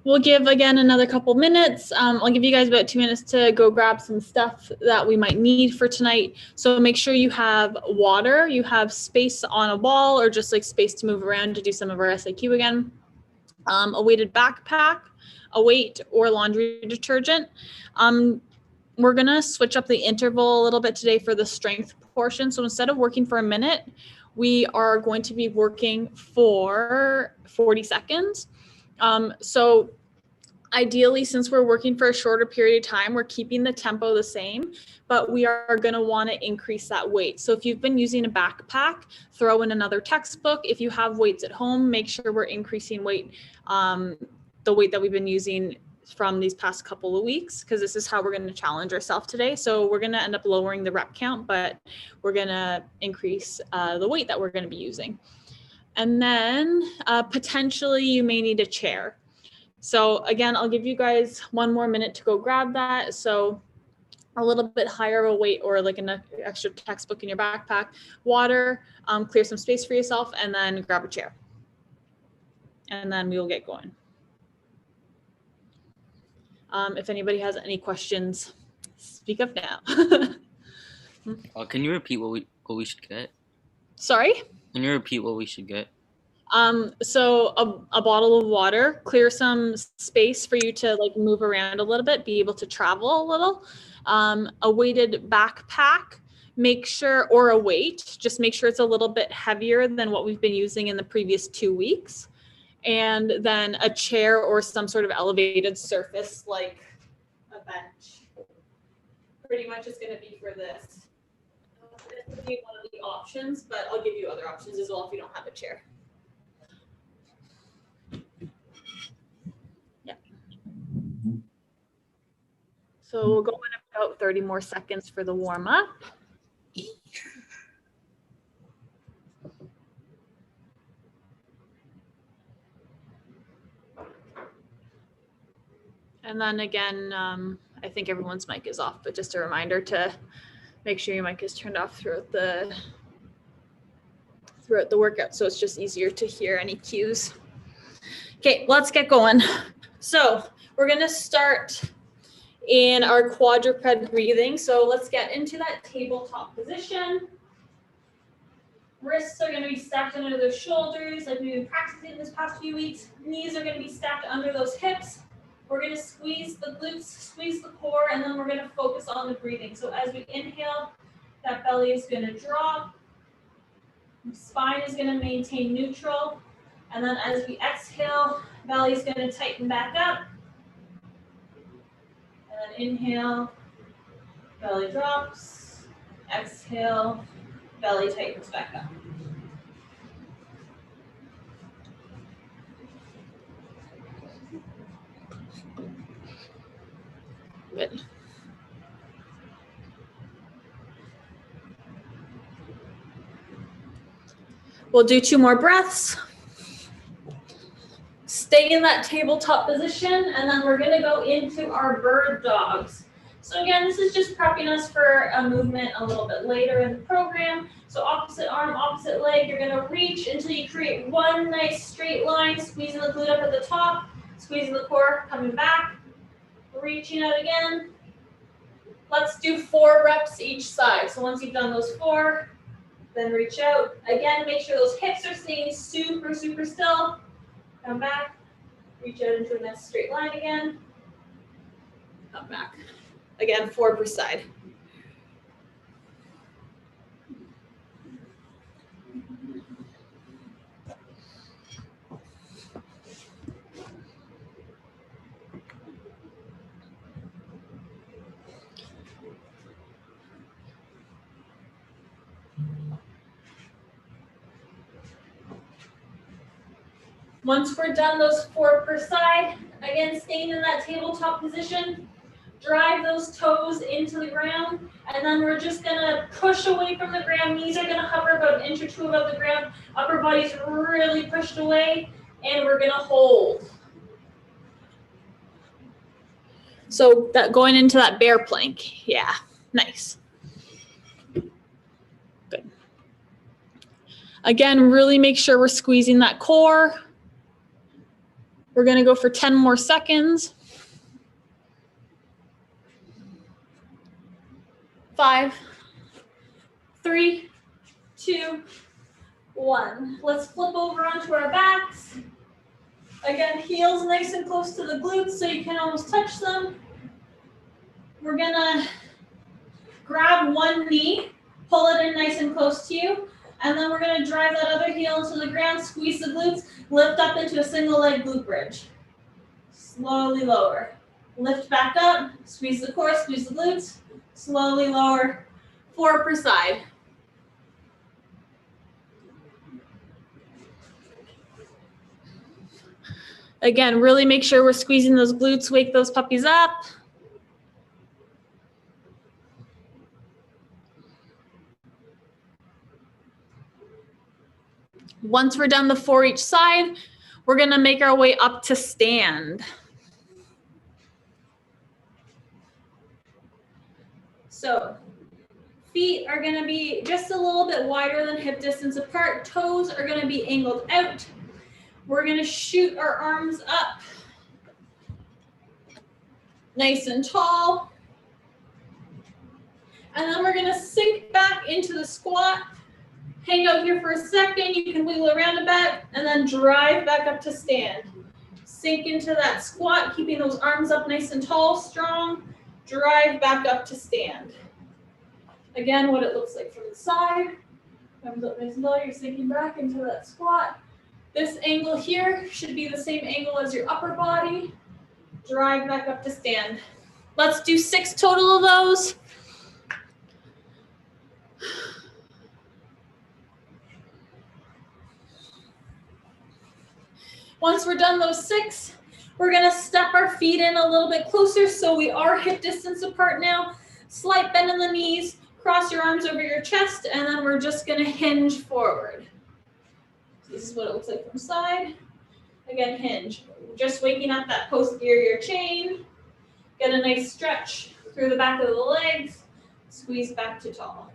We'll give again another couple minutes. I'll give you guys about 2 minutes to go grab some stuff that we might need for tonight. So make sure you have water, you have space on a wall or just like space to move around to do some of our SIQ again. A weighted backpack, a weight or laundry detergent. We're gonna switch up the interval a little bit today for the strength portion. So instead of working for a minute, we are going to be working for 40 seconds. So ideally, since we're working for a shorter period of time, we're keeping the tempo the same, but we are going to want to increase that weight. So if you've been using a backpack, throw in another textbook. If you have weights at home, make sure we're increasing weight, the weight that we've been using from these past couple of weeks, because this is how we're going to challenge ourselves today. So we're going to end up lowering the rep count, but we're going to increase the weight that we're going to be using. And then potentially you may need a chair. So again, I'll give you guys 1 more minute to go grab that. So a little bit higher of a weight or like an extra textbook in your backpack, water, clear some space for yourself, and then grab a chair. And then we will get going. If anybody has any questions, speak up now. Can you repeat what we should get? Sorry? Can you repeat what we should get? So a bottle of water, clear some space for you to like move around a little bit, be able to travel a little. A weighted backpack, make sure, or a weight, just make sure it's a little bit heavier than what we've been using in the previous 2 weeks. And then a chair or some sort of elevated surface like a bench. Pretty much is going to be for this. This would be one of the options, but I'll give you other options as well if you don't have a chair. Yeah. So we'll go in about 30 more seconds for the warm up. And then again, I think everyone's mic is off, but just a reminder to make sure your mic is turned off throughout the workout, so it's just easier to hear any cues. Okay, let's get going. So we're gonna start in our quadruped breathing. So let's get into that tabletop position. Wrists are gonna be stacked under those shoulders like we've been practicing this past few weeks. Knees are gonna be stacked under those hips. We're gonna squeeze the glutes, squeeze the core, and then we're gonna focus on the breathing. So as we inhale, that belly is gonna drop. The spine is gonna maintain neutral. And then as we exhale, belly is gonna tighten back up. And then inhale, belly drops. Exhale, belly tightens back up. Good. We'll do 2 more breaths. Stay in that tabletop position, and then we're gonna go into our bird dogs. So again, this is just prepping us for a movement a little bit later in the program. So opposite arm, opposite leg, you're gonna reach until you create one nice straight line, squeezing the glute up at the top, squeezing the core, coming back, reaching out again. Let's do 4 reps each side. So once you've done those 4, then reach out. Again, make sure those hips are staying super, super still. Come back, reach out into a nice straight line again. Come back. Again, 4 per side. Once we're done those 4 per side, again, staying in that tabletop position, drive those toes into the ground, and then we're just gonna push away from the ground. Knees are gonna hover about 1 inch or 2 above the ground. Upper body's really pushed away, and we're gonna hold. So that going into that bear plank, yeah, nice. Good. Again, really make sure we're squeezing that core. We're gonna go for 10 more seconds. 5, 3, 2, 1. Let's flip over onto our backs. Again, heels nice and close to the glutes so you can almost touch them. We're gonna grab one knee, pull it in nice and close to you, and then we're gonna drive that other heel into the ground, squeeze the glutes, lift up into a single leg glute bridge. Slowly lower. Lift back up, squeeze the core, squeeze the glutes, slowly lower, 4 per side. Again, really make sure we're squeezing those glutes, wake those puppies up. Once we're done the 4 each side, we're gonna make our way up to stand. So feet are gonna be just a little bit wider than hip distance apart. Toes are gonna be angled out. We're gonna shoot our arms up nice and tall. And then we're gonna sink back into the squat. Hang out here for a second. You can wiggle around a bit and then drive back up to stand. Sink into that squat, keeping those arms up nice and tall, strong. Drive back up to stand. Again, what it looks like from the side. Arms up nice and tall, you're sinking back into that squat. This angle here should be the same angle as your upper body. Drive back up to stand. Let's do 6 total of those. Once we're done those 6, we're gonna step our feet in a little bit closer so we are hip distance apart now. Slight bend in the knees, cross your arms over your chest, and then we're just gonna hinge forward. This is what it looks like from side. Again, hinge. Just waking up that posterior chain. Get a nice stretch through the back of the legs. Squeeze back to tall.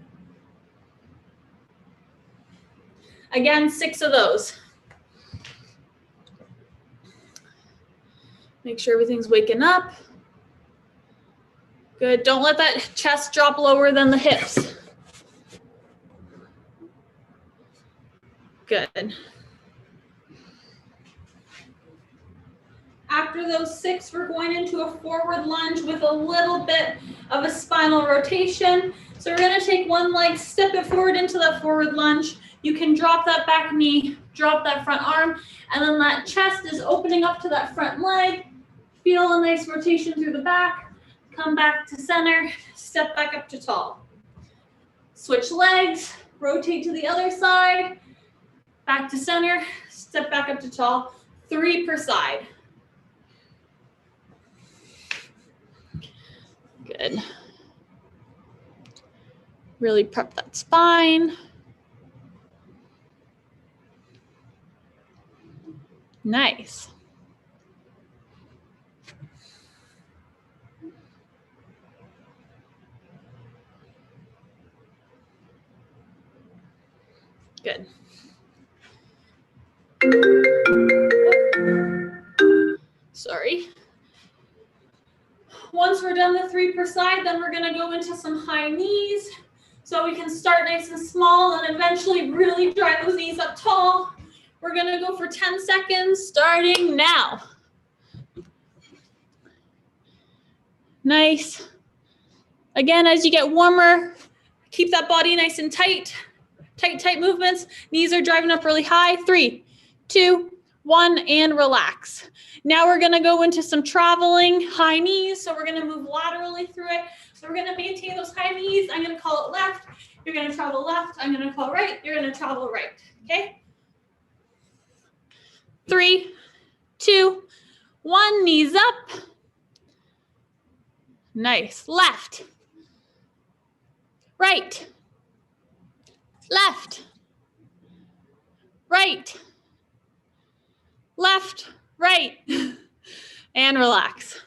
Again, 6 of those. Make sure everything's waking up. Good. Don't let that chest drop lower than the hips. Good. After those 6, we're going into a forward lunge with a little bit of a spinal rotation. So we're going to take one leg, step it forward into that forward lunge. You can drop that back knee, drop that front arm, and then that chest is opening up to that front leg. Feel a nice rotation through the back. Come back to center, step back up to tall. Switch legs, rotate to the other side, back to center, step back up to tall. 3 per side. Good. Really prep that spine. Nice. Good. Sorry. Once we're done the 3 per side, then we're gonna go into some high knees. So we can start nice and small and eventually really drive those knees up tall. We're gonna go for 10 seconds, starting now. Nice. Again, as you get warmer, keep that body nice and tight. Tight movements. Knees are driving up really high. 3, 2, 1, and relax. Now we're gonna go into some traveling high knees. So we're gonna move laterally through it. So we're gonna maintain those high knees. I'm gonna call it left. You're gonna travel left. I'm gonna call right. You're gonna travel right, okay? 3, 2, 1, knees up. Nice. Left. Right. Left. Right. Left. Right. And relax.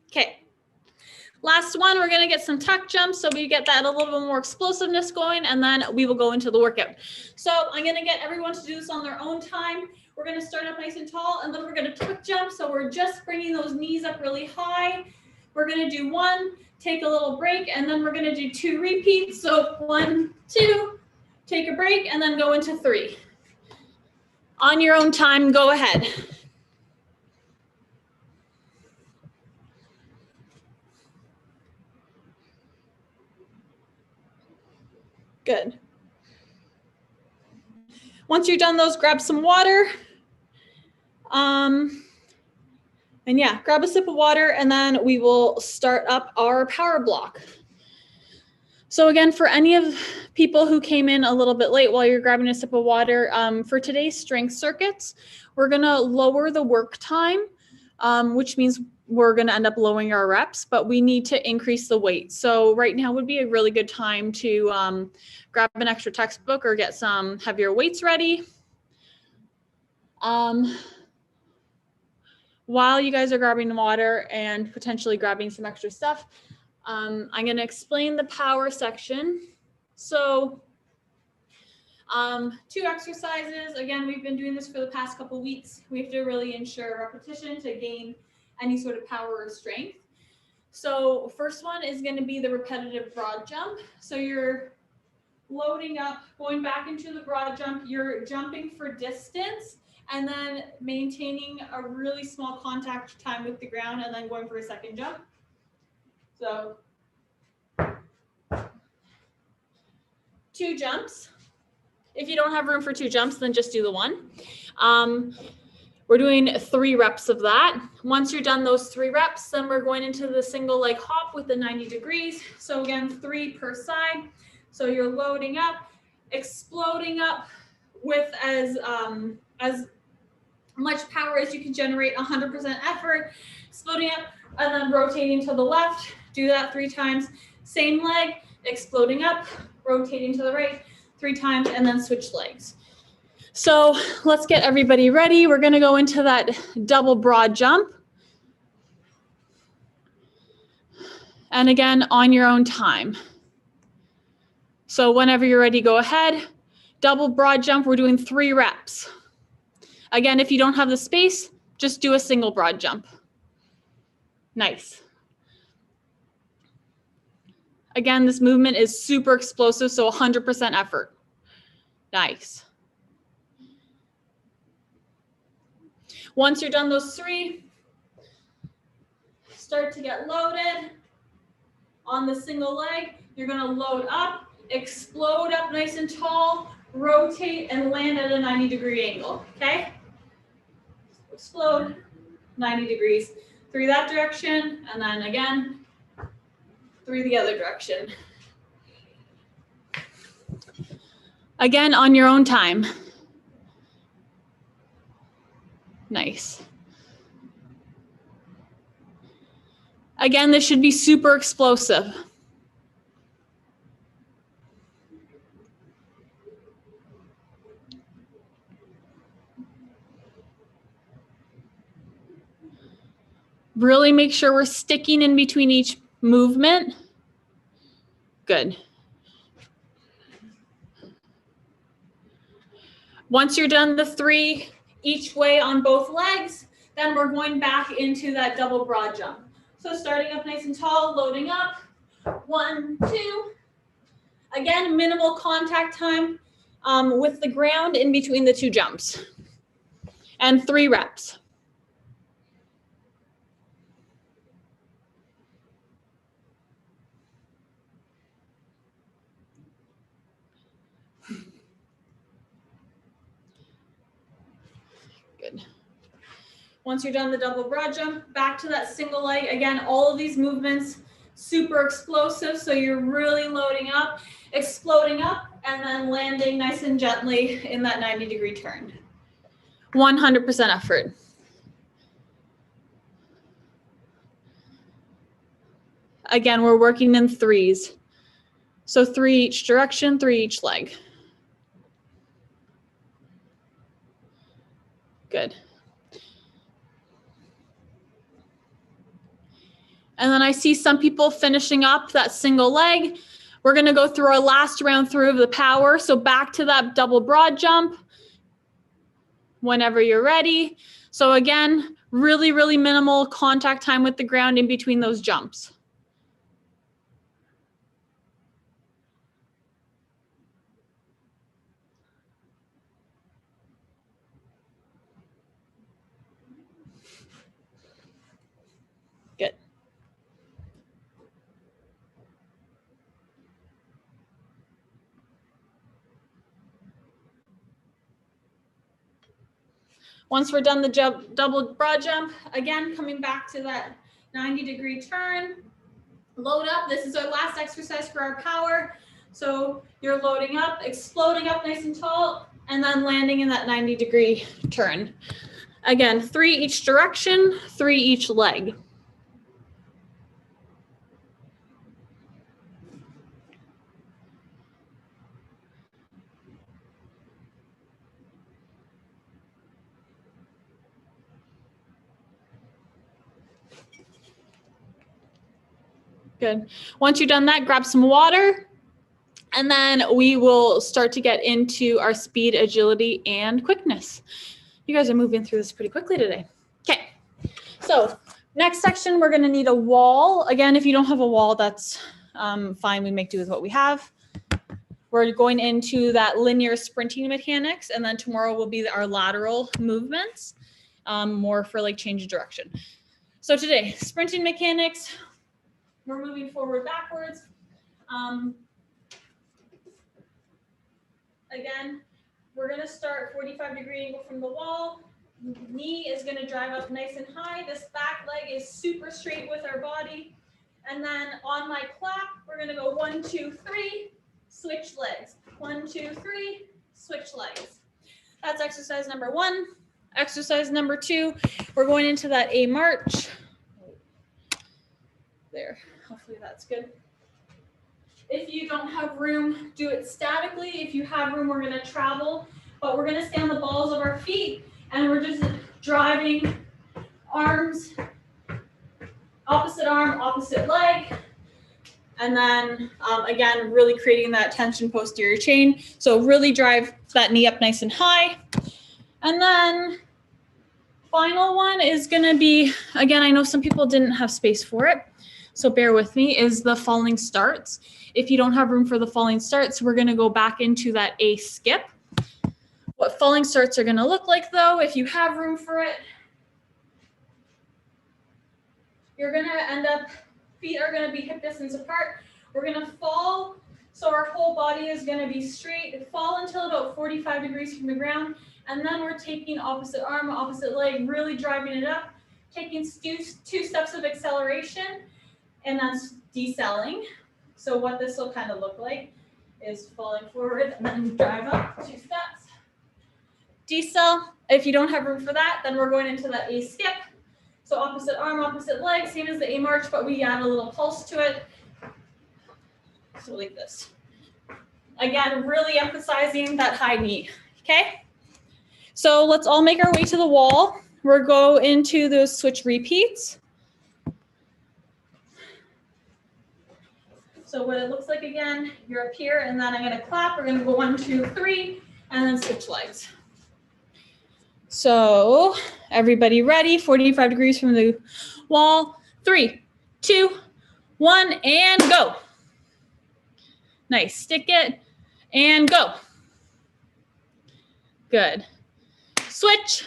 Okay. Last one, we're going to get some tuck jumps so we get that a little bit more explosiveness going, and then we will go into the workout. So I'm going to get everyone to do this on their own time. We're gonna start up nice and tall, and then we're gonna quick jump. So we're just bringing those knees up really high. We're gonna do 1, take a little break, and then we're gonna do 2 repeats. So 1, 2, take a break, and then go into 3. On your own time, go ahead. Good. Once you're done those, grab some water. And yeah, grab a sip of water, and then we will start up our power block. So again, for any of people who came in a little bit late while you're grabbing a sip of water, for today's strength circuits, we're gonna lower the work time, which means we're gonna end up lowering our reps, but we need to increase the weight. So right now would be a really good time to grab an extra textbook or get some heavier weights ready. While you guys are grabbing water and potentially grabbing some extra stuff, I'm going to explain the power section. So 2 exercises. Again, we've been doing this for the past couple weeks. We have to really ensure repetition to gain any sort of power or strength. So first one is going to be the repetitive broad jump. So you're loading up, going back into the broad jump. You're jumping for distance and then maintaining a really small contact time with the ground and then going for a second jump. So 2 jumps. If you don't have room for 2 jumps, then just do the 1. We're doing 3 reps of that. Once you're done those 3 reps, then we're going into the single leg hop with the 90 degrees. So again, 3 per side. So you're loading up, exploding up with as much power as you can generate, 100% effort, exploding up, and then rotating to the left. Do that 3 times. Same leg, exploding up, rotating to the right 3 times, and then switch legs. So let's get everybody ready. We're going to go into that double broad jump. And again, on your own time. So whenever you're ready, go ahead. Double broad jump, we're doing 3 reps. Again, if you don't have the space, just do a single broad jump. Nice. Again, this movement is super explosive, so 100% effort. Nice. Once you're done those 3, start to get loaded. On the single leg, you're going to load up, explode up nice and tall, rotate, and land at a 90-degree angle, okay? Explode, 90 degrees. 3 that direction, and then again, 3 the other direction. Again, on your own time. Nice. Again, this should be super explosive. Really make sure we're sticking in between each movement. Good. Once you're done the 3 each way on both legs, then we're going back into that double broad jump. So starting up nice and tall, loading up, 1, 2. Again, minimal contact time with the ground in between the 2 jumps. And 3 reps. Good. Once you're done the double broad jump, back to that single leg. Again, all of these movements, super explosive. So you're really loading up, exploding up, and then landing nice and gently in that 90-degree turn. 100% effort. Again, we're working in 3s. So 3 each direction, 3 each leg. Good. And then I see some people finishing up that single leg. We're going to go through our last round through of the power. So back to that double broad jump. whenever you're ready. So again, really, really minimal contact time with the ground in between those jumps. Good. Once we're done the double broad jump, again, coming back to that 90-degree turn, load up. This is our last exercise for our power. So you're loading up, exploding up nice and tall, and then landing in that 90-degree turn. Again, 3 each direction, 3 each leg. Good. Once you've done that, grab some water, and then we will start to get into our speed, agility, and quickness. You guys are moving through this pretty quickly today. Okay, so next section, we're gonna need a wall. Again, if you don't have a wall, that's fine. We make do with what we have. We're going into that linear sprinting mechanics, and then tomorrow will be our lateral movements, more for like change of direction. So today, sprinting mechanics, we're moving forward, backwards. Again, we're gonna start 45-degree angle from the wall. Knee is gonna drive up nice and high. This back leg is super straight with our body. And then on my clap, we're gonna go 1, 2, 3, switch legs. 1, 2, 3, switch legs. That's exercise number 1. Exercise number 2, we're going into that A march. There, hopefully that's good. If you don't have room, do it statically. If you have room, we're gonna travel, but we're gonna stay on the balls of our feet and we're just driving arms, opposite arm, opposite leg. And then again, really creating that tension posterior chain. So really drive that knee up nice and high. And then final one is gonna be, again, I know some people didn't have space for it, so bear with me, is the falling starts. If you don't have room for the falling starts, we're gonna go back into that A skip. What falling starts are gonna look like though, if you have room for it, you're gonna end up, feet are gonna be hip distance apart. We're gonna fall, so our whole body is gonna be straight, fall until about 45 degrees from the ground, and then we're taking opposite arm, opposite leg, really driving it up, taking 2 steps of acceleration, and that's decelling. So what this will kind of look like is falling forward and then drive up 2 steps. Decel, if you don't have room for that, then we're going into that A skip. So opposite arm, opposite leg, same as the A march, but we add a little pulse to it. So like this. Again, really emphasizing that high knee, okay? So let's all make our way to the wall. We'll go into those switch repeats. So what it looks like again, you're up here and then I'm gonna clap. We're gonna go 1, 2, 3, and then switch legs. So everybody ready? 45 degrees from the wall. 3, 2, 1, and go. Nice, stick it and go. Good. Switch.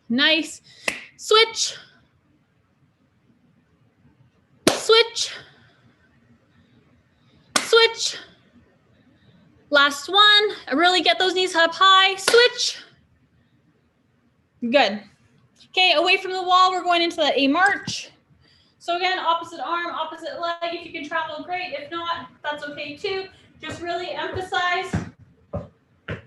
Nice. Switch. Switch. Switch. Last one. Really get those knees up high. Switch. Good. Okay, away from the wall, we're going into the A march. So again, opposite arm, opposite leg. If you can travel, great. If not, that's okay too. Just really emphasize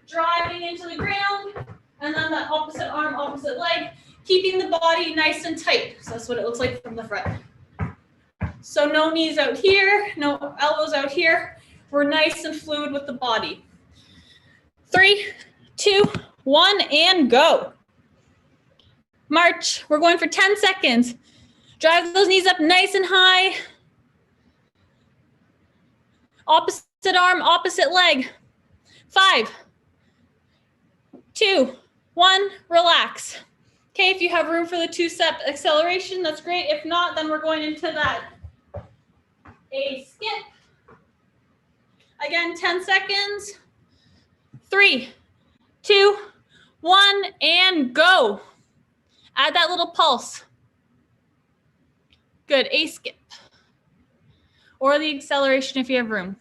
driving into the ground, and then the opposite arm, opposite leg, keeping the body nice and tight. So that's what it looks like from the front. So no knees out here, no elbows out here. We're nice and fluid with the body. 3, 2, 1, and go. March. We're going for 10 seconds. Drive those knees up nice and high. Opposite arm, opposite leg. 5, 2, 1, relax. Okay, if you have room for the 2-step acceleration, that's great. If not, then we're going into that A skip. Again, 10 seconds. 3, 2, 1, and go. Add that little pulse. Good, A skip. Or the acceleration if you have room.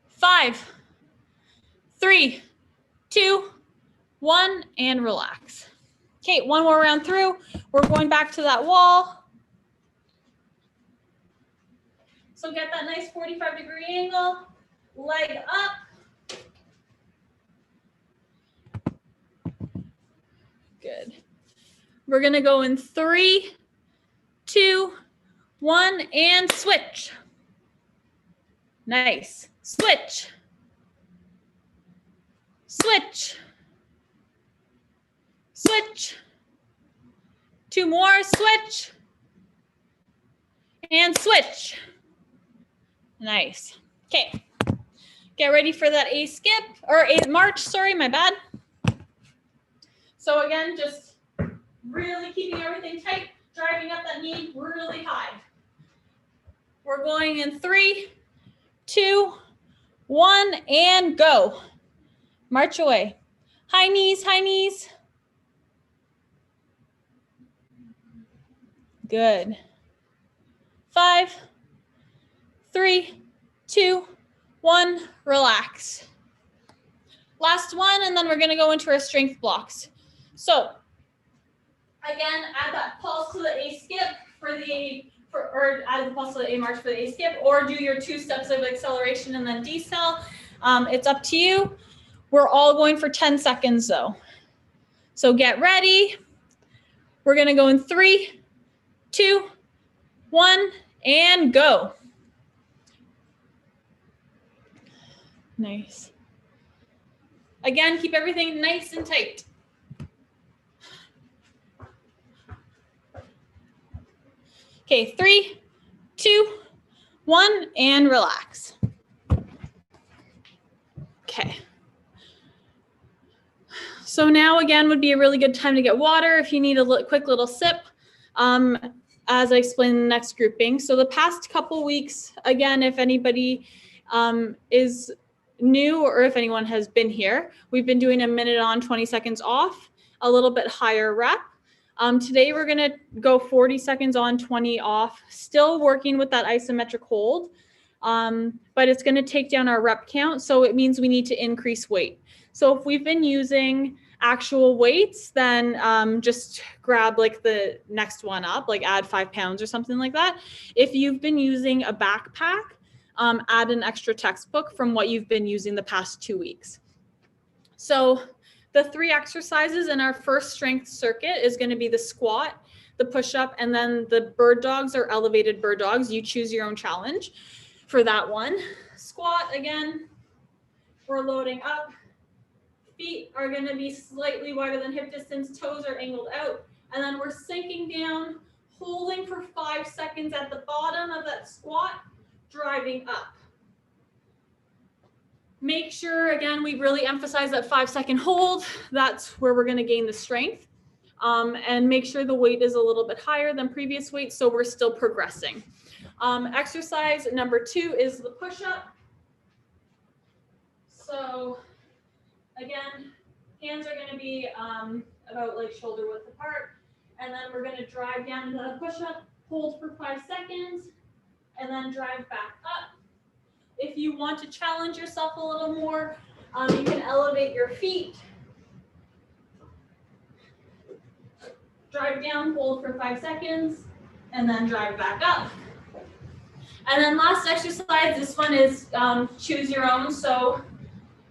5, 3, 2, 1, and relax. Okay, one more round through. We're going back to that wall. So get that nice 45-degree angle, leg up. Good. We're gonna go in 3, 2, 1, and switch. Nice. Switch. Switch. Switch. 2 more, switch. And switch. Nice. Okay. Get ready for that A skip, or A march, sorry, my bad. So again, just really keeping everything tight, driving up that knee really high. We're going in 3, 2, 1, and go. March away. High knees, high knees. Good. 5, 3, 2, 1, relax. Last one, and then we're gonna go into our strength blocks. So again, add that pulse to the A skip or add the pulse to the A march for the A skip, or do your 2 steps of acceleration and then decel. It's up to you. We're all going for 10 seconds though. So get ready. We're gonna go in 3, 2, 1, and go. Nice. Again, keep everything nice and tight. Okay, 3, 2, 1, and relax. Okay. So now again would be a really good time to get water if you need a quick little sip, as I explain in the next grouping. So the past couple weeks, again, if anybody is new or if anyone has been here, we've been doing a minute on, 20 seconds off, a little bit higher rep. Today we're gonna go 40 seconds on, 20 off, still working with that isometric hold, but it's gonna take down our rep count, so it means we need to increase weight. So if we've been using actual weights, then just grab like the next one up, like add 5 pounds or something like that. If you've been using a backpack, add an extra textbook from what you've been using the past 2 weeks. So the 3 exercises in our first strength circuit is going to be the squat, the push-up, and then the bird dogs or elevated bird dogs. You choose your own challenge for that one. Squat, again, we're loading up. Feet are going to be slightly wider than hip distance. Toes are angled out. And then we're sinking down, holding for 5 seconds at the bottom of that squat, driving up. Make sure, again, we really emphasize that 5-second hold. That's where we're going to gain the strength. And make sure the weight is a little bit higher than previous weight, so we're still progressing. Exercise number 2 is the push-up. So again, hands are going to be about like shoulder width apart. And then we're going to drive down the push-up, hold for 5 seconds, and then drive back up. If you want to challenge yourself a little more, you can elevate your feet. Drive down, hold for 5 seconds, and then drive back up. And then last exercise, this one is choose your own. So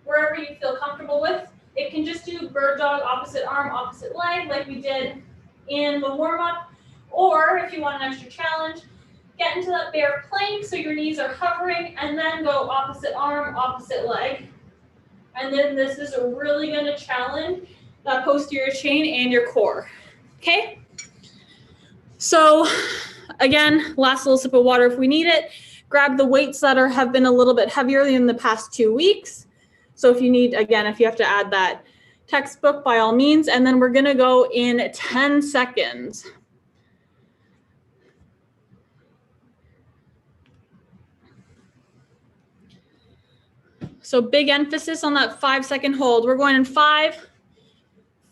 wherever you feel comfortable with, it can just do bird dog, opposite arm, opposite leg, like we did in the warm-up. Or if you want an extra challenge, get into that bear plank so your knees are hovering, and then go opposite arm, opposite leg. And then this is really going to challenge that posterior chain and your core. Okay? So again, last little sip of water if we need it. Grab the weights that have been a little bit heavier than the past 2 weeks. So if you need, again, if you have to add that textbook, by all means, and then we're gonna go in 10 seconds. So big emphasis on that 5-second hold. We're going in 5,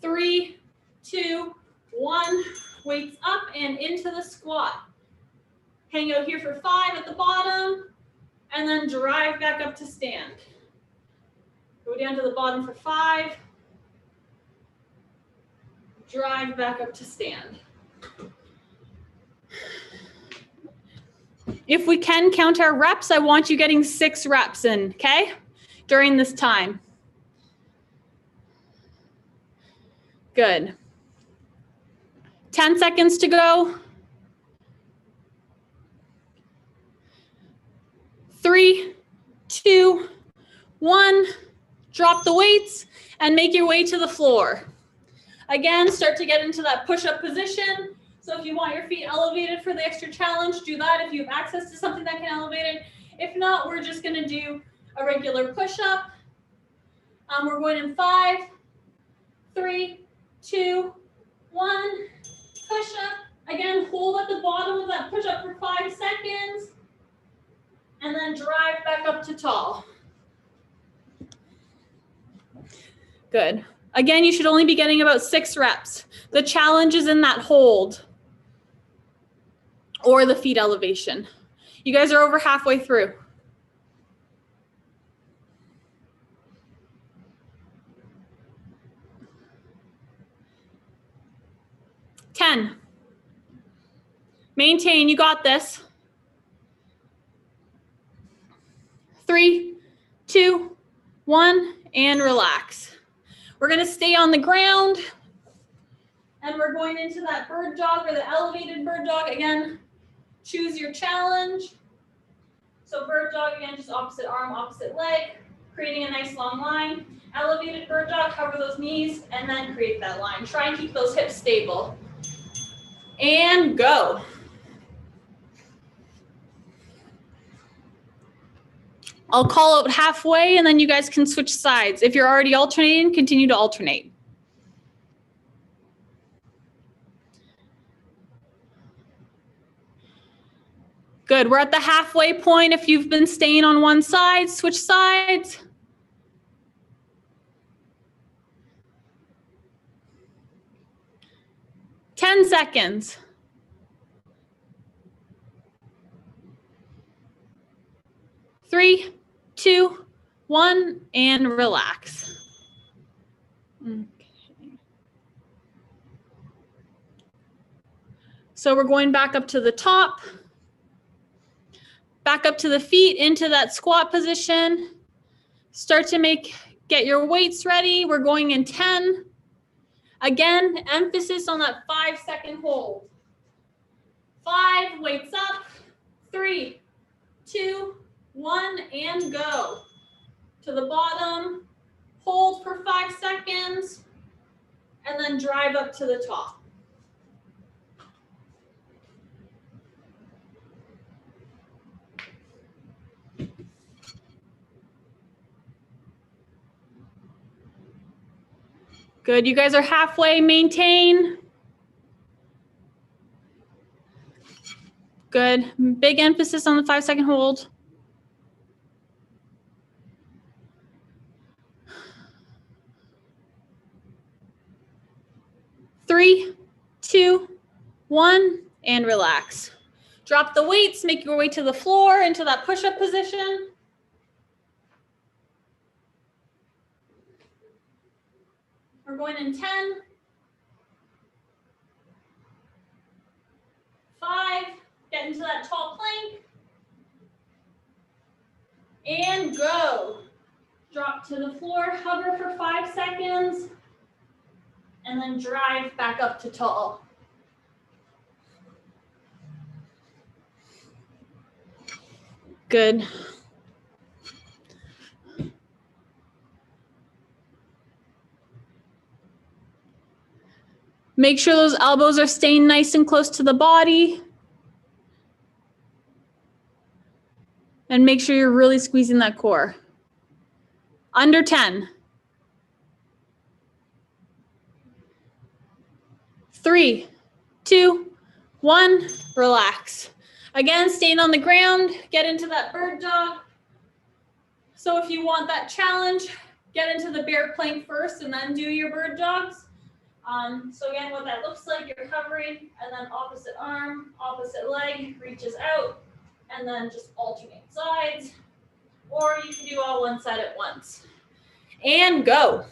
3, 2, 1. Weights up and into the squat. Hang out here for 5 at the bottom, and then drive back up to stand. Go down to the bottom for 5. Drive back up to stand. If we can count our reps, I want you getting 6 reps in, okay? During this time. Good. 10 seconds to go. 3, 2, 1. Drop the weights and make your way to the floor. Again, start to get into that push-up position. So if you want your feet elevated for the extra challenge, do that if you have access to something that can elevate it. If not, we're just gonna do a regular push-up. We're going in 5, 3, 2, 1. Push-up. Again, hold at the bottom of that push-up for 5 seconds. And then drive back up to tall. Good. Again, you should only be getting about 6 reps. The challenge is in that hold or the feet elevation. You guys are over halfway through. Ten. Maintain, you got this. 3, 2, 1, and relax. We're gonna stay on the ground and we're going into that bird dog or the elevated bird dog. Again, choose your challenge. So bird dog, again, just opposite arm, opposite leg, creating a nice long line. Elevated bird dog, cover those knees and then create that line. Try and keep those hips stable. And go. I'll call out halfway and then you guys can switch sides. If you're already alternating, continue to alternate. Good, we're at the halfway point. If you've been staying on one side, switch sides. Ten seconds. 3, 2, 1, and relax. Okay. So we're going back up to the top, back up to the feet into that squat position. Start to get your weights ready. We're going in 10. Again, emphasis on that 5-second hold. 5, weights up. 3, 2, 1, and go. To the bottom, hold for 5 seconds, and then drive up to the top. Good, you guys are halfway, maintain. Good, big emphasis on the 5-second hold. 3, 2, 1, and relax. Drop the weights, make your way to the floor into that push-up position. We're going in 10, 5, get into that tall plank, and go. Drop to the floor, hover for 5 seconds, and then drive back up to tall. Good. Make sure those elbows are staying nice and close to the body. And make sure you're really squeezing that core. Under 10. 3, 2, 1, relax. Again, staying on the ground, get into that bird dog. So if you want that challenge, get into the bear plank first and then do your bird dogs. So again, what that looks like, you're hovering and then opposite arm, opposite leg reaches out and then just alternate sides. Or you can do all one side at once. And go.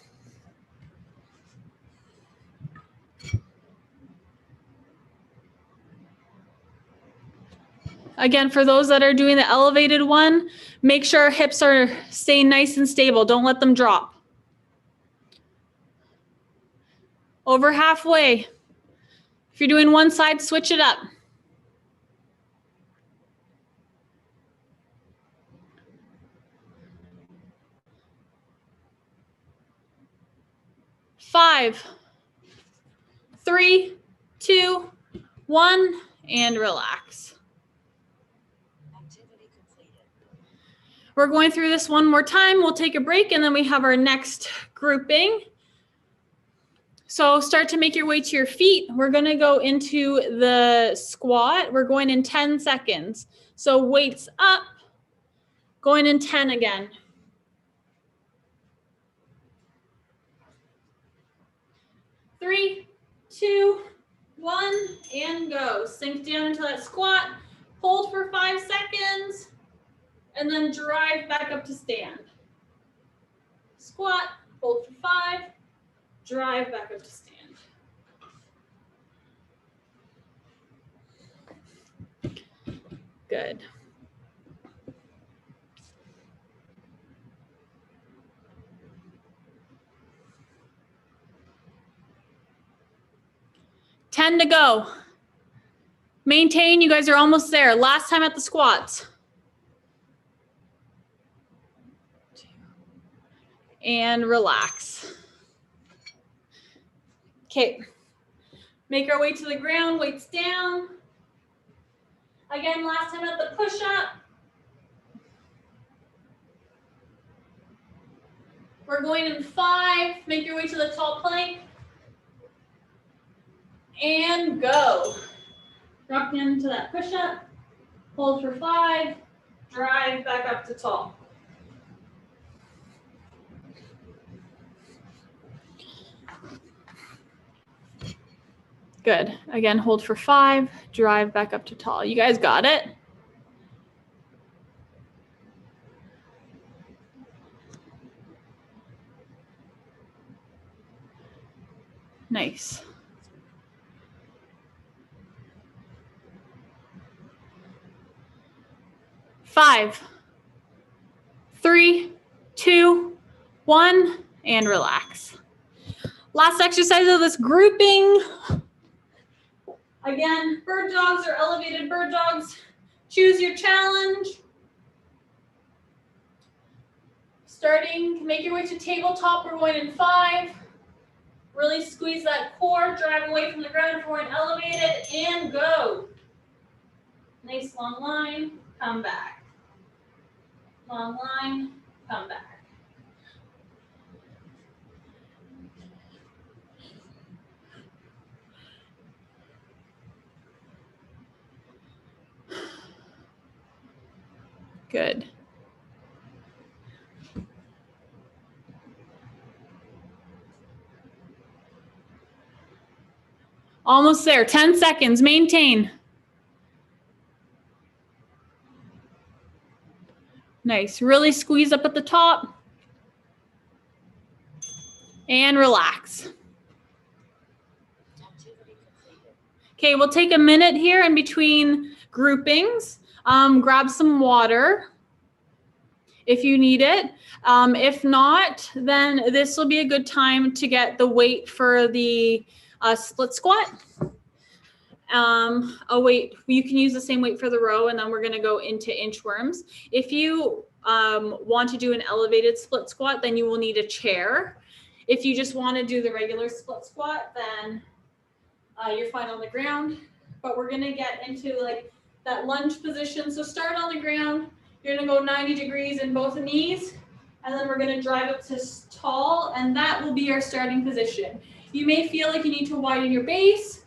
Again, for those that are doing the elevated one, make sure hips are staying nice and stable. Don't let them drop. Over halfway. If you're doing one side, switch it up. Five, 3, 2, 1, and relax. Activity completed. We're going through this one more time. We'll take a break and then we have our next grouping. So start to make your way to your feet. We're going to go into the squat. We're going in 10 seconds. So weights up, going in 10 again. 3, 2, 1, and go. Sink down into that squat. Hold for 5 seconds, and then drive back up to stand. Squat, hold for 5, drive back up to stand. Good. Ten to go. Maintain, you guys are almost there. Last time at the squats. And relax. Okay. Make our way to the ground, weights down. Again, last time at the push-up. We're going in 5. Make your way to the tall plank. And go. Drop down into that push-up. Hold for 5. Drive back up to tall. Good. Again, hold for 5. Drive back up to tall. You guys got it? Nice. Five, 3, 2, 1, and relax. Last exercise of this grouping. Again, bird dogs or elevated bird dogs. Choose your challenge. Starting, make your way to tabletop. We're going in 5. Really squeeze that core, drive away from the ground if we're in elevated, and go. Nice long line, come back. Long line, come back. Good. Almost there. 10 seconds. Maintain. Nice. Really squeeze up at the top. And relax. Okay, we'll take a minute here in between groupings. Grab some water if you need it. If not, then this will be a good time to get the weight for the split squat. A weight, you can use the same weight for the row, and then we're going to go into inchworms. If you want to do an elevated split squat, then you will need a chair. If you just want to do the regular split squat, then you're fine on the ground. But we're going to get into like that lunge position. So start on the ground. You're going to go 90 degrees in both knees, And then we're gonna drive up to tall, and that will be our starting position. You may feel like you need to widen your base,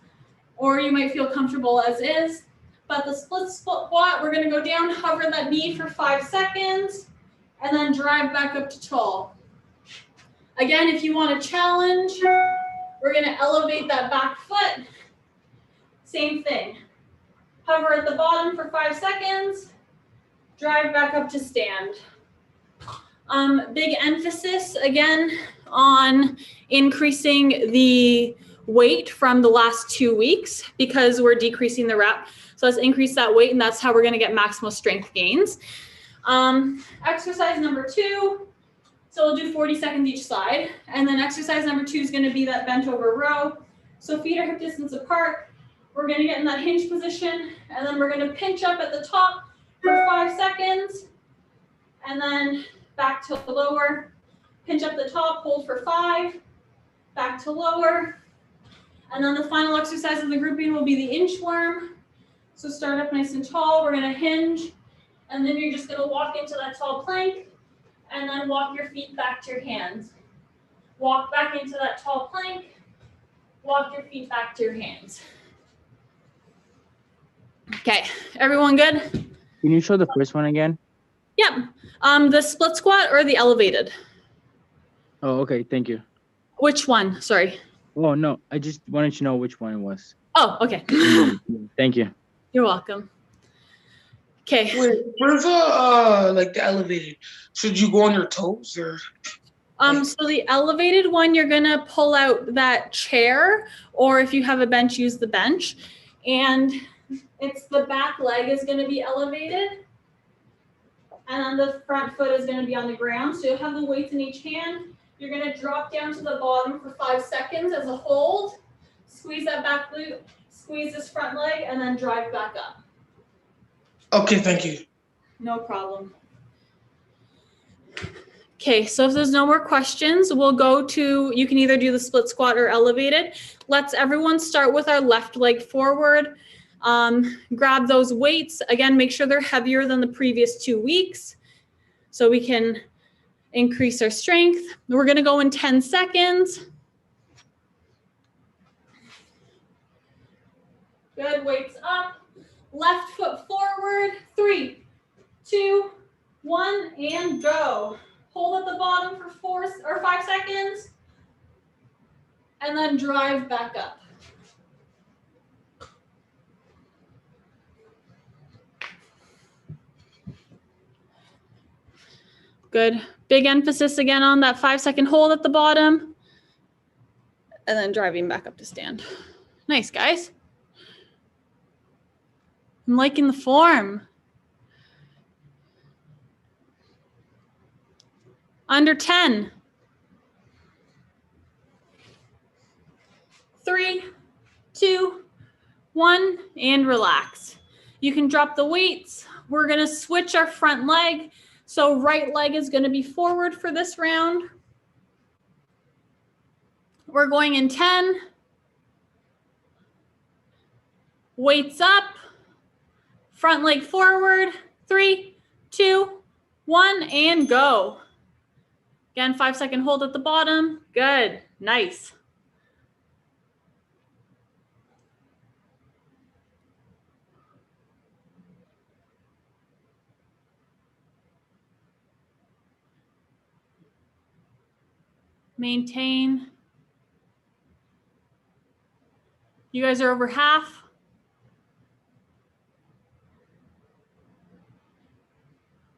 or you might feel comfortable as is. But the split squat, we're gonna go down, hover that knee for 5 seconds, and then drive back up to tall. Again, if you want to challenge, we're gonna elevate that back foot. Same thing. Hover at the bottom for 5 seconds, drive back up to stand. Big emphasis, again, on increasing the weight from the last 2 weeks because we're decreasing the rep. So let's increase that weight, and that's how we're gonna get maximal strength gains. Exercise number 2, so we'll do 40 seconds each side. And then exercise number 2 is gonna be that bent over row. So feet are hip distance apart. We're gonna get in that hinge position, and then we're gonna pinch up at the top for 5 seconds, and then back to lower. Pinch up the top, hold for 5, back to lower. And then the final exercise of the grouping will be the inchworm. So start up nice and tall, we're gonna hinge, and then you're just gonna walk into that tall plank, and then walk your feet back to your hands. Walk back into that tall plank, walk your feet back to your hands. Okay, everyone good? Can you show the first one again? Yep, the split squat or the elevated? Oh, okay, thank you. Which one, sorry? Oh, no, I just wanted to know which one it was. Oh, okay. Thank you. You're welcome. Okay. Wait, for the like the elevated, should you go on your toes or? So the elevated one, you're gonna pull out that chair, or if you have a bench, use the bench. And it's the back leg is gonna be elevated, and then the front foot is gonna be on the ground. So you'll have the weights in each hand. You're gonna drop down to the bottom for 5 seconds as a hold. Squeeze that back glute, squeeze this front leg, and then drive back up. Okay, thank you. No problem. Okay, so if there's no more questions, we'll go to, you can either do the split squat or elevated. Let's everyone start with our left leg forward. Grab those weights. Again, make sure they're heavier than the previous 2 weeks so we can increase our strength. We're gonna go in 10 seconds. Good, weights up. Left foot forward, 3, 2, 1, and go. Hold at the bottom for 4 or 5 seconds, and then drive back up. Good. Big emphasis again on that 5-second hold at the bottom, and then driving back up to stand. Nice, guys. I'm liking the form. Under 10. 3, 2, 1, and relax. You can drop the weights. We're gonna switch our front leg. So right leg is gonna be forward for this round. We're going in 10. Weights up. Front leg forward, 3, 2, 1, and go. Again, 5-second hold at the bottom. Good, nice. Maintain. You guys are over half.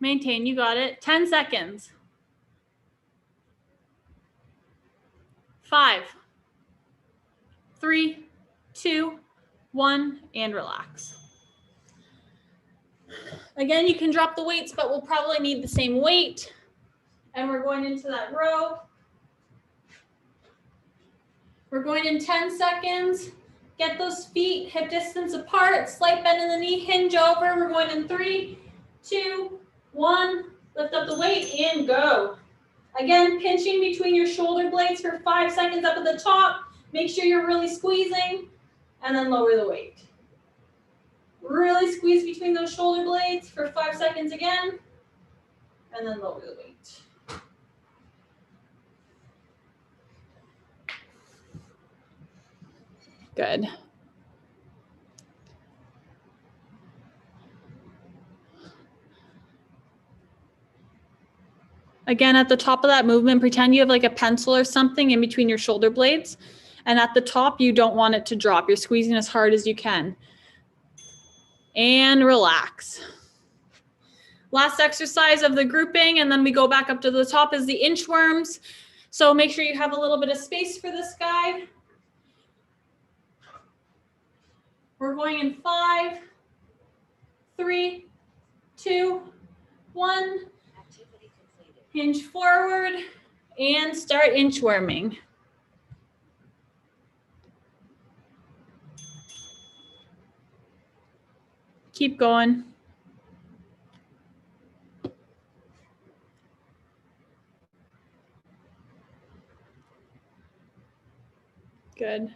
Maintain, you got it. 10 seconds. 5, 3, 2, 1, and relax. Again, you can drop the weights, but we'll probably need the same weight. And we're going into that row. We're going in 10 seconds. Get those feet hip distance apart, slight bend in the knee, hinge over. We're going in 3, 2, 1, lift up the weight and go. Again, pinching between your shoulder blades for 5 seconds up at the top. Make sure you're really squeezing, and then lower the weight. Really squeeze between those shoulder blades for 5 seconds again, and then lower the weight. Good. Again, at the top of that movement, pretend you have like a pencil or something in between your shoulder blades. And at the top, you don't want it to drop. You're squeezing as hard as you can. And relax. Last exercise of the grouping, and then we go back up to the top, is the inchworms. So make sure you have a little bit of space for this guy. We're going in 5, 3, 2, 1. Hinge forward and start inchworming. Keep going. Good.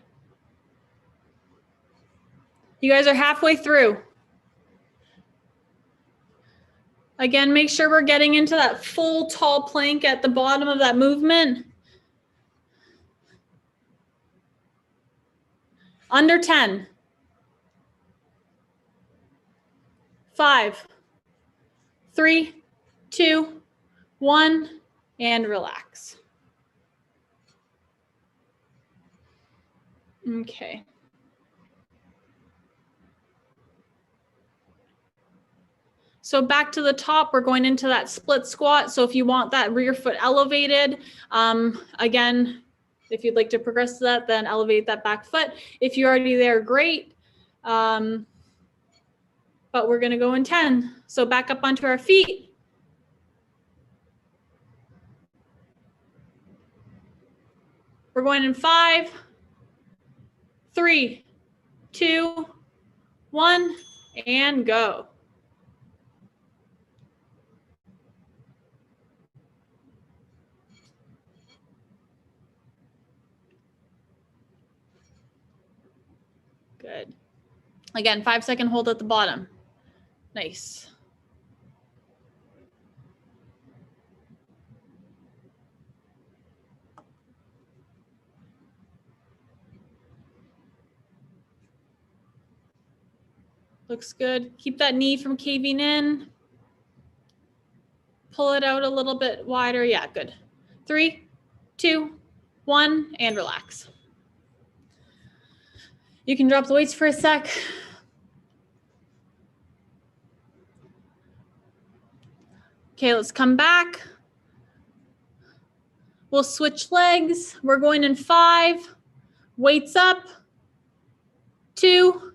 You guys are halfway through. Again, make sure we're getting into that full tall plank at the bottom of that movement. Under 10. 5, 3, 2, 1, and relax. Okay. So back to the top, we're going into that split squat. So if you want that rear foot elevated, again, if you'd like to progress to that, then elevate that back foot. If you're already there, great. But we're gonna go in 10. So back up onto our feet. We're going in 5, 3, 2, 1, and go. Good. Again, 5-second hold at the bottom. Nice. Looks good. Keep that knee from caving in. Pull it out a little bit wider. Yeah, good. 3, 2, 1, and relax. You can drop the weights for a sec. Okay, let's come back. We'll switch legs. We're going in 5, weights up, 2,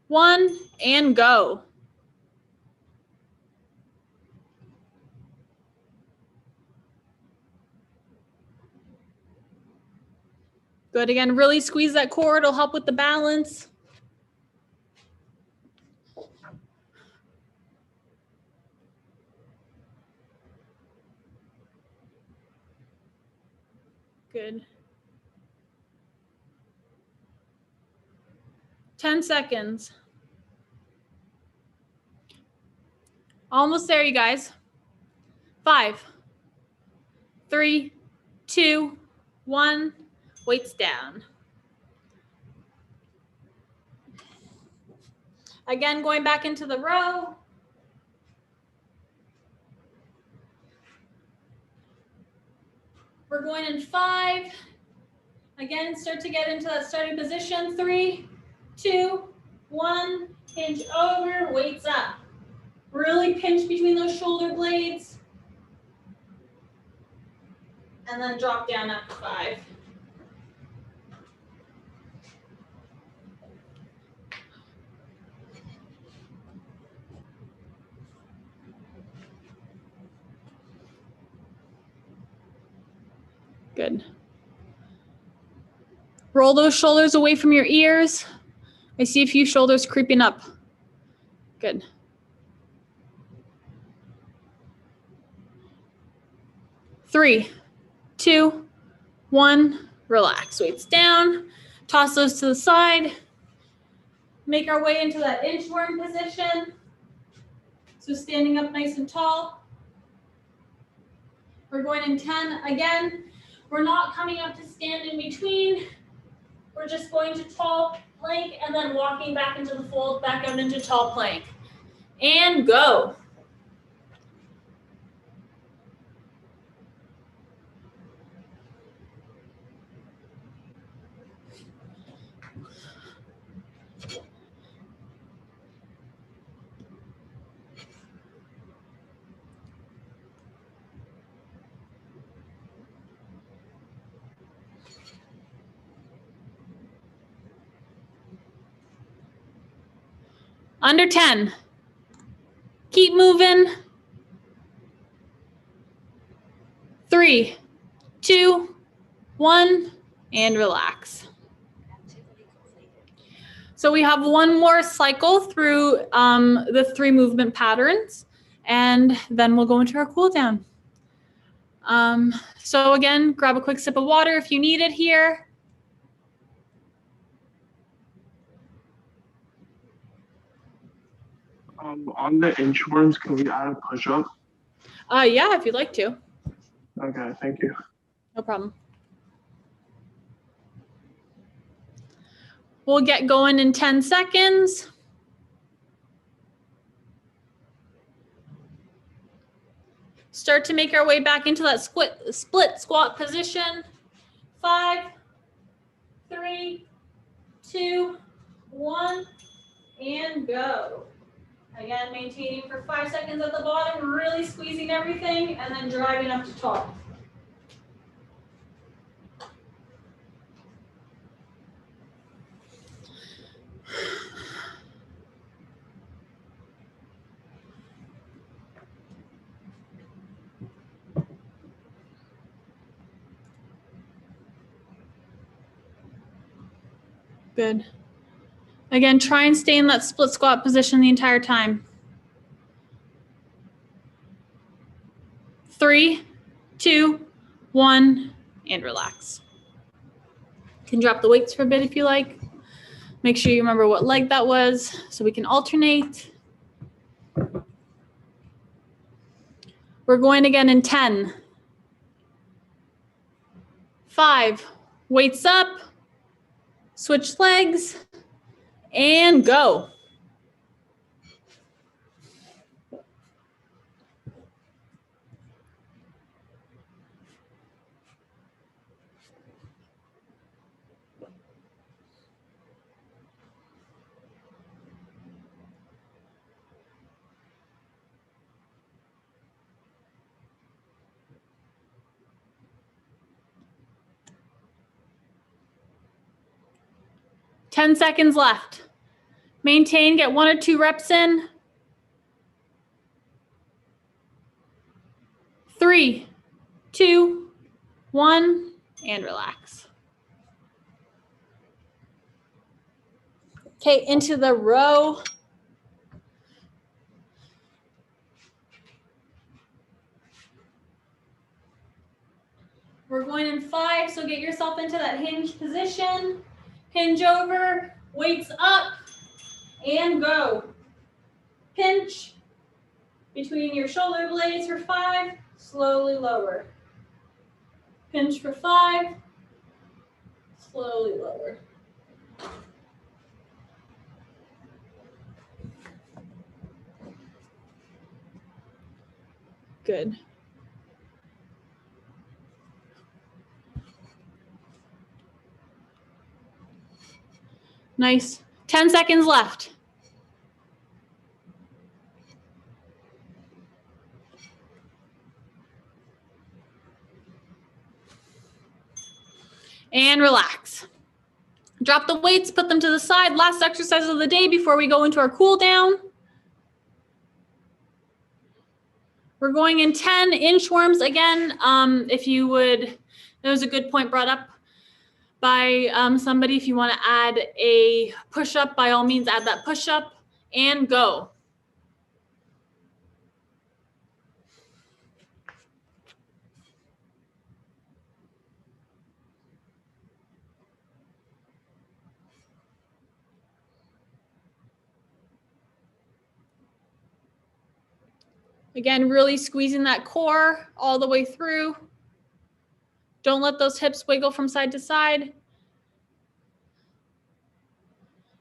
1, and go. Good. Again, really squeeze that core. It'll help with the balance. Good. 10 seconds. Almost there, you guys. 5, 3, 2, 1. Weights down. Again, going back into the row. We're going in 5. Again, start to get into that starting position. 3, 2, 1. Hinge over, weights up. Really pinch between those shoulder blades. And then drop down after 5. Good. Roll those shoulders away from your ears. I see a few shoulders creeping up. Good. Three, 2, 1, relax. Weights down. Toss those to the side. Make our way into that inchworm position. So standing up nice and tall. We're going in 10 again. We're not coming up to stand in between. we're just going to tall plank and then walking back into the fold, back out into tall plank. And go. Under 10. Keep moving. 3, 2, 1, and relax. So we have one more cycle through the 3 movement patterns, and then we'll go into our cool down. So again, grab a quick sip of water if you need it here. On the inchworms, can we add a push-up? Yeah, if you'd like to. Okay, thank you. No problem. We'll get going in 10 seconds. Start to make our way back into that split squat position. 5, 3, 2, 1, and go. Again, maintaining for 5 seconds at the bottom, really squeezing everything, and then driving up to top. Good. Again, try and stay in that split squat position the entire time. 3, 2, 1, and relax. You can drop the weights for a bit if you like. Make sure you remember what leg that was so we can alternate. We're going again in 10. 5, weights up, switch legs, and go. Ten seconds left. Maintain, get 1 or 2 reps in. 3, 2, 1, and relax. Okay, into the row. We're going in 5, so get yourself into that hinge position. Hinge over, weights up, and go. Pinch between your shoulder blades for 5, slowly lower. Pinch for 5, slowly lower. Good. Nice. 10 seconds left. And relax. Drop the weights, put them to the side. Last exercise of the day before we go into our cool down. We're going in 10 inchworms again. If you would, there was a good point brought up by somebody. If you want to add a push-up, by all means, add that push-up and go. Again, really squeezing that core all the way through. Don't let those hips wiggle from side to side.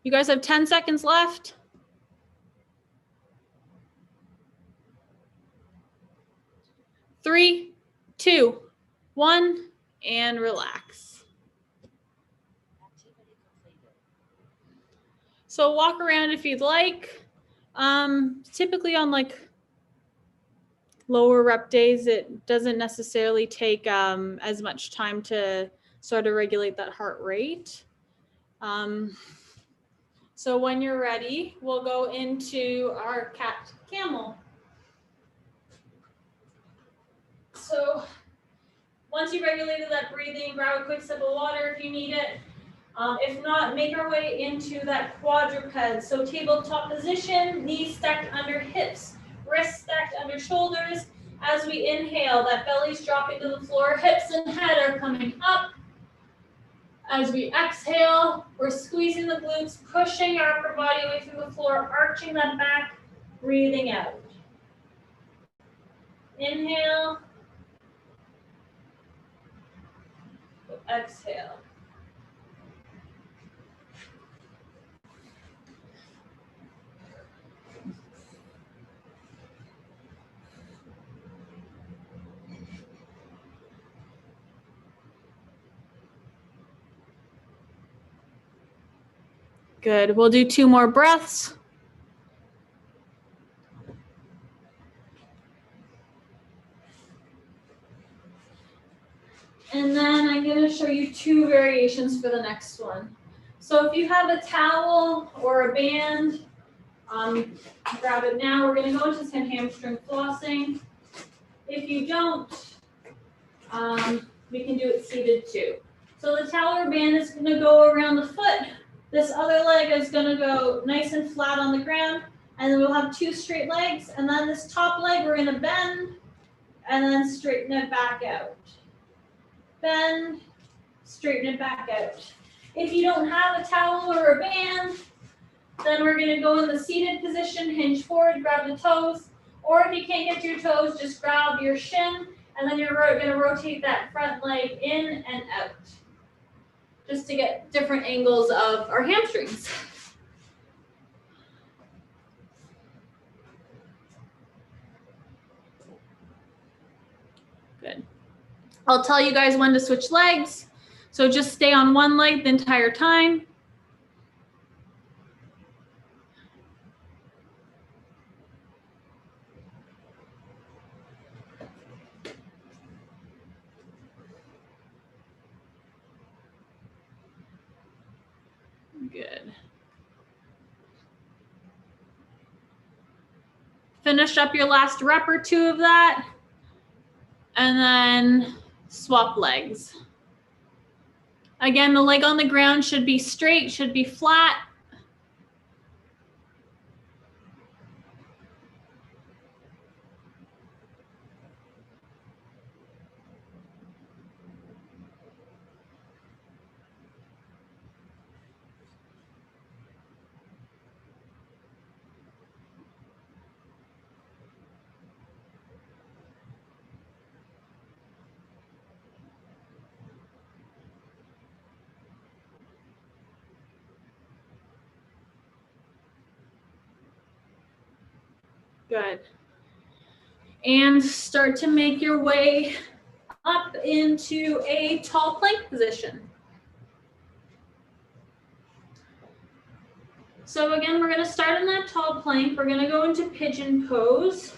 You guys have 10 seconds left. 3, 2, 1, and relax. So walk around if you'd like. Typically on like lower rep days, it doesn't necessarily take as much time to sort of regulate that heart rate. So when you're ready, we'll go into our cat camel. So once you've regulated that breathing, grab a quick sip of water if you need it. If not, make our way into that quadruped. So tabletop position, knees stacked under hips, wrists stacked under shoulders. As we inhale, that belly's dropping to the floor, hips and head are coming up. As we exhale, we're squeezing the glutes, pushing our upper body away from the floor, arching that back, breathing out. Inhale. Exhale. Good. We'll do 2 more breaths. And then I'm going to show you 2 variations for the next one. So if you have a towel or a band, grab it now. We're going to go into some hamstring flossing. If you don't, we can do it seated too. So the towel or band is going to go around the foot. This other leg is going to go nice and flat on the ground. And then we'll have 2 straight legs. And then this top leg, we're going to bend and then straighten it back out. Bend, straighten it back out. If you don't have a towel or a band, then we're going to go in the seated position, hinge forward, grab the toes. Or if you can't get to your toes, just grab your shin, and then you're going to rotate that front leg in and out, just to get different angles of our hamstrings. Good. I'll tell you guys when to switch legs. So just stay on one leg the entire time. Good. Finish up your last rep or 2 of that. And then swap legs. Again, the leg on the ground should be straight, should be flat. Good. And start to make your way up into a tall plank position. So again, we're going to start in that tall plank. We're going to go into Pigeon Pose.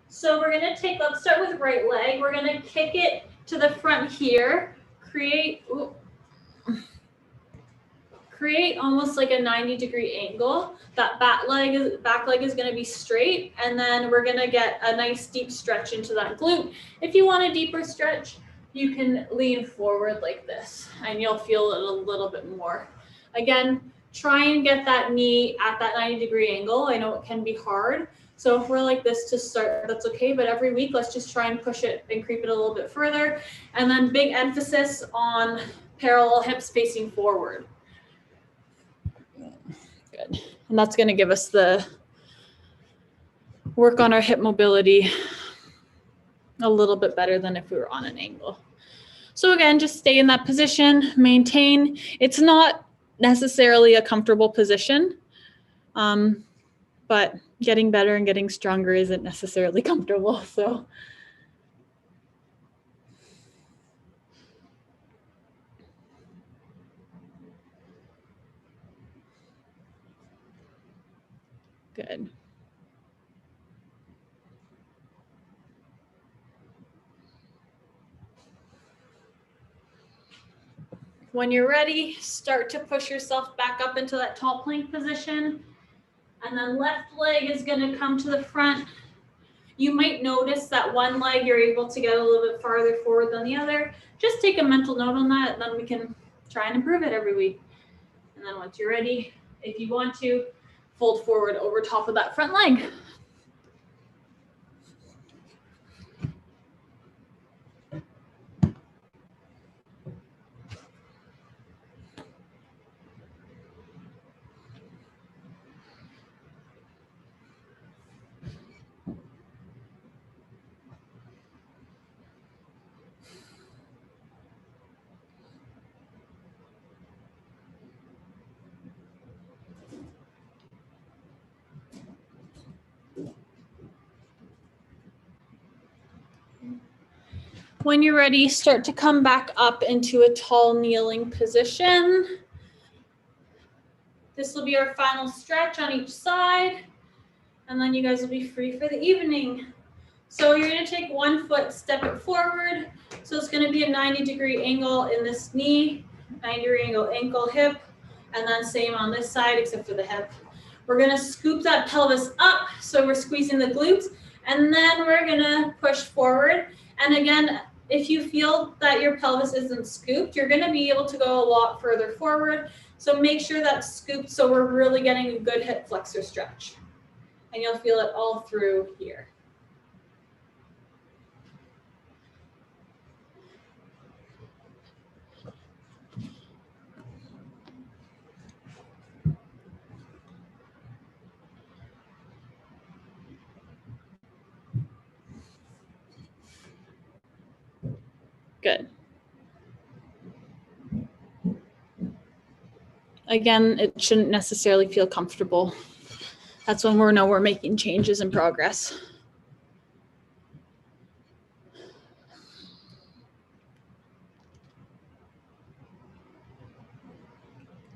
So we're going to take, let's start with right leg. We're going to kick it to the front here, create almost like a 90-degree angle. That back leg is going to be straight, and then we're going to get a nice deep stretch into that glute. If you want a deeper stretch, you can lean forward like this, and you'll feel it a little bit more. Again, try and get that knee at that 90-degree angle. I know it can be hard. So if we're like this to start, that's okay. But every week, let's just try and push it and creep it a little bit further. And then big emphasis on parallel hips facing forward. Good. And that's going to give us the work on our hip mobility a little bit better than if we were on an angle. So again, just stay in that position, maintain. It's not necessarily a comfortable position, but getting better and getting stronger isn't necessarily comfortable. So good. When you're ready, start to push yourself back up into that tall plank position. And then left leg is going to come to the front. You might notice that one leg you're able to get a little bit farther forward than the other. Just take a mental note on that, and then we can try and improve it every week. And then once you're ready, if you want to, fold forward over top of that front leg. When you're ready, start to come back up into a tall kneeling position. This will be our final stretch on each side, and then you guys will be free for the evening. So you're going to take one foot, step it forward. So it's going to be a 90-degree angle in this knee, 90-degree angle ankle, hip, and then same on this side except for the hip. We're going to scoop that pelvis up, so we're squeezing the glutes, and then we're going to push forward. And again, if you feel that your pelvis isn't scooped, you're going to be able to go a lot further forward. So make sure that's scooped so we're really getting a good hip flexor stretch. And you'll feel it all through here. Good. Again, it shouldn't necessarily feel comfortable. That's when we know we're making changes in progress.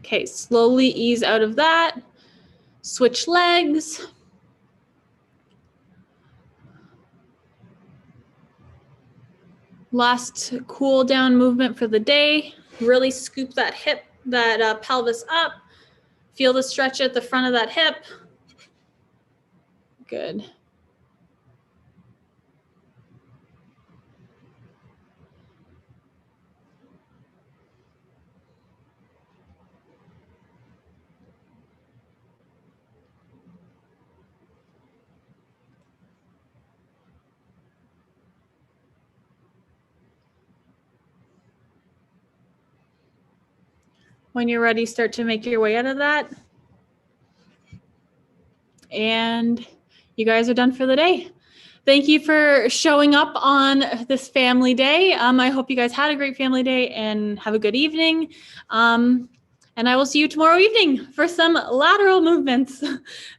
Okay, slowly ease out of that. Switch legs. Last cool down movement for the day. Really scoop that hip, that pelvis up. Feel the stretch at the front of that hip. Good. When you're ready, start to make your way out of that. And you guys are done for the day. Thank you for showing up on this family day. I hope you guys had a great family day and have a good evening. And I will see you tomorrow evening for some lateral movements.